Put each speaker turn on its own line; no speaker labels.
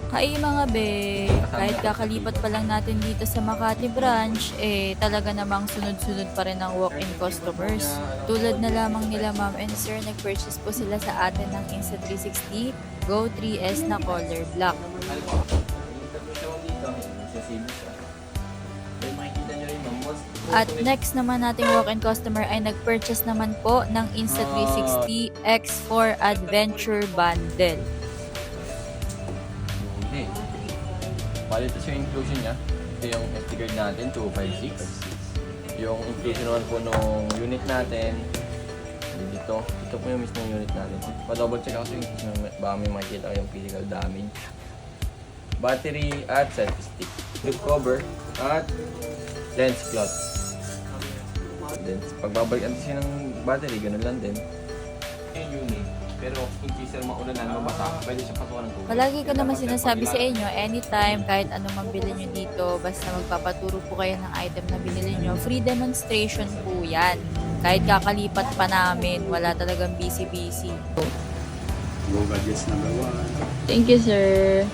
Hi mga be, kahit kakalipat pa lang natin dito sa Makati branch, talaga namang sunod-sunod pa rin ang walk-in customers. Tulad na lamang nila ma'am and sir, nag-purchase po sila sa atin ng Insta360 Go 3S na color black. At next naman nating walk-in customer ay nag-purchase naman po ng Insta360 X4 Adventure Bundle.
Okay. Bali ito yung inclusion niya. Ito yung SD card natin, 256. Yung inclusion naman po nung unit natin. Dito. Ito po yung mismong unit natin. Pa-double check ako yung baka may makikita yung physical damage. Battery at selfie stick. Flip cover at lens cloth. Then, pagbabalik natin siya ng battery, ganun lang din. Yung unit. Pero in case na maulanan, mabasa, pwede siya patukan ng tubig.
Palagi ko naman sinasabi sa inyo, anytime, kahit anong mabili nyo dito, basta magpapaturo po kayo ng item na binili nyo, free demonstration po yan. Kahit kakalipat pa namin, wala talagang busy-busy.
Go gadgets number 1.
Thank you, sir.